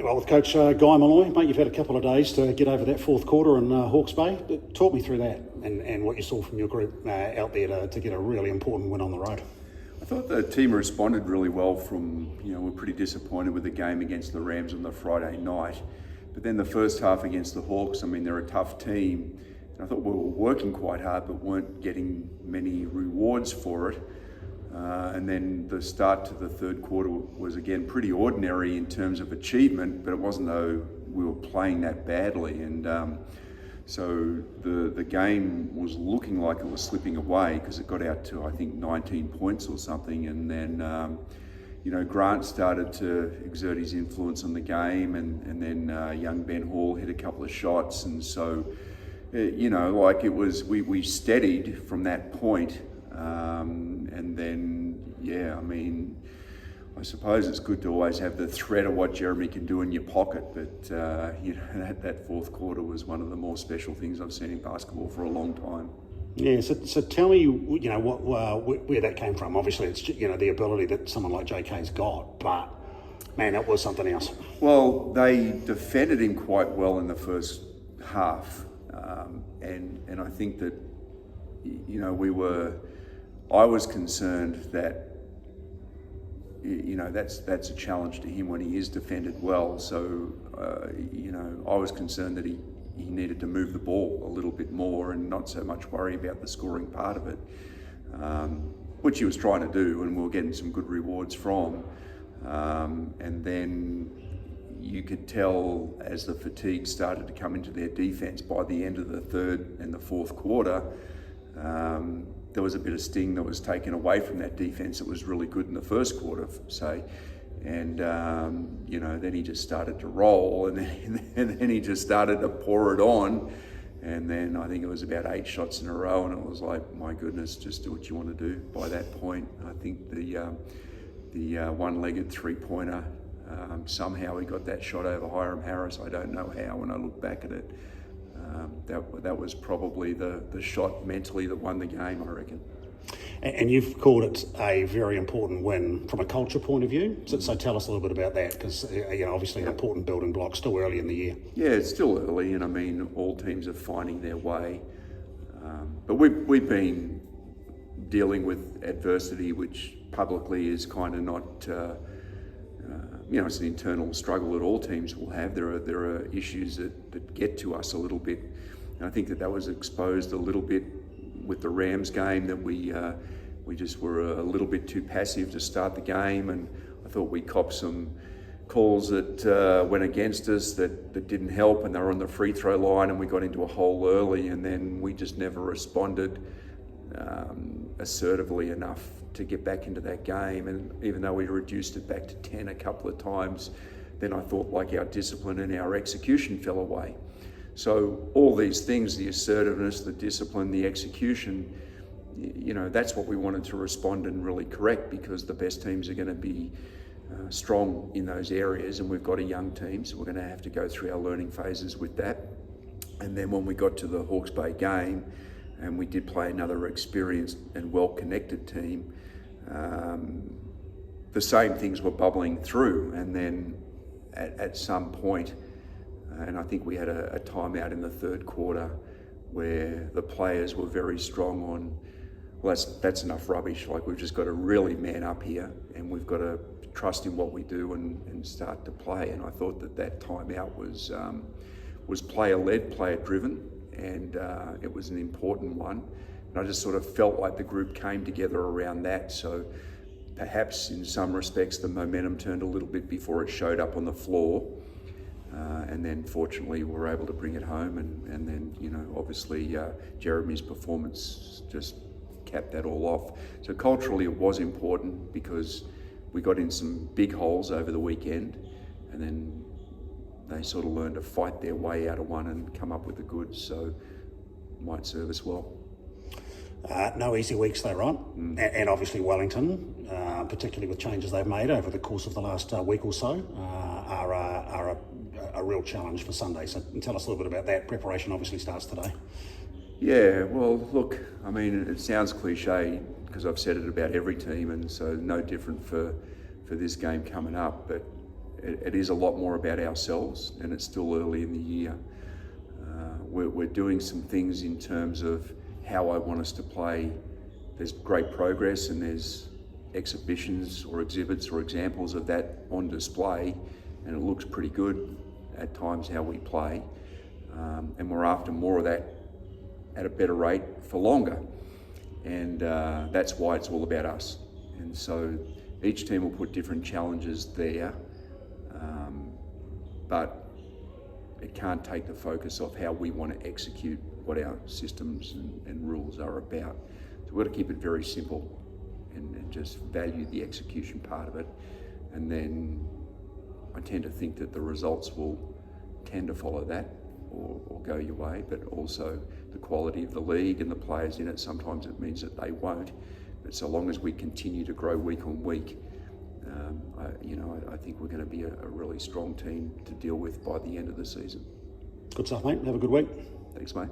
Well, with Coach Guy Molloy, mate, you've had a couple of days to get over that fourth quarter in Hawke's Bay. Talk me through that and what you saw from your group out there to get a really important win on the road. I thought the team responded really well we're pretty disappointed with the game against the Rams on the Friday night. But then the first half against the Hawks, they're a tough team. And I thought we were working quite hard but weren't getting many rewards for it. And then the start to the third quarter was again pretty ordinary in terms of achievement, but it wasn't though we were playing that badly. And so the game was looking like it was slipping away because it got out to, I think, 19 points or something. And then, Grant started to exert his influence on the game, and then young Ben Hall hit a couple of shots. And so, we steadied from that point. And then, I suppose it's good to always have the threat of what Jeremy can do in your pocket, but that fourth quarter was one of the more special things I've seen in basketball for a long time. Yeah, so tell me, where that came from. Obviously, it's the ability that someone like JK's got, but man, that was something else. Well, they defended him quite well in the first half, and I think that I was concerned that that's a challenge to him when he is defended well. So I was concerned that he needed to move the ball a little bit more and not so much worry about the scoring part of it, which he was trying to do, and we were getting some good rewards from. And then you could tell as the fatigue started to come into their defence by the end of the third and the fourth quarter. There was a bit of sting that was taken away from that defence. It was really good in the first quarter, say, and then he just started to roll, and then he just started to pour it on, and then I think it was about 8 shots in a row, and it was like, my goodness, just do what you want to do. By that point, I think the one-legged three-pointer, somehow he got that shot over Hiram Harris. I don't know how when I look back at it. That was probably the shot mentally that won the game, I reckon. And you've called it a very important win from a culture point of view. So tell us a little bit about that, because obviously an important building block still early in the year. Yeah, it's still early, and all teams are finding their way. But we've been dealing with adversity, which publicly is kind of not. It's an internal struggle that all teams will have. There are issues that get to us a little bit, and I think that was exposed a little bit with the Rams game, that we just were a little bit too passive to start the game, and I thought we copped some calls that went against us that didn't help, and they were on the free throw line, and we got into a hole early, and then we just never responded assertively enough to get back into that game. And even though we reduced it back to 10 a couple of times, then I thought our discipline and our execution fell away. So all these things, the assertiveness, the discipline, the execution, that's what we wanted to respond and really correct, because the best teams are going to be strong in those areas, and we've got a young team, so we're going to have to go through our learning phases with that. And then when we got to the Hawke's Bay game, and we did play another experienced and well-connected team, the same things were bubbling through. And then at some point, and I think we had a timeout in the third quarter where the players were very strong on, well, that's enough rubbish. We've just got to really man up here, and we've got to trust in what we do and start to play. And I thought that timeout was player-led, player-driven, and it was an important one. And I just sort of felt like the group came together around that. So perhaps in some respects the momentum turned a little bit before it showed up on the floor. And then fortunately we were able to bring it home. And then, obviously Jeremy's performance just capped that all off. So culturally it was important, because we got in some big holes over the weekend, and then they sort of learned to fight their way out of one and come up with the goods, so might serve us well. No easy weeks though, right? And obviously Wellington, particularly with changes they've made over the course of the last week or so, are a real challenge for Sunday. So tell us a little bit about that. Preparation obviously starts today. Yeah, well, look, it sounds cliche because I've said it about every team, and so no different for this game coming up, but it is a lot more about ourselves, and it's still early in the year. We're doing some things in terms of how I want us to play. There's great progress, and there's exhibitions or exhibits or examples of that on display, and it looks pretty good at times how we play. And we're after more of that at a better rate for longer. And that's why it's all about us. And so each team will put different challenges there, but it can't take the focus off how we want to execute what our systems and rules are about. So we've got to keep it very simple and just value the execution part of it. And then I tend to think that the results will tend to follow that or go your way, but also the quality of the league and the players in it, sometimes it means that they won't. But so long as we continue to grow week on week, I think we're going to be a really strong team to deal with by the end of the season. Good stuff, mate. Have a good week. Thanks, mate.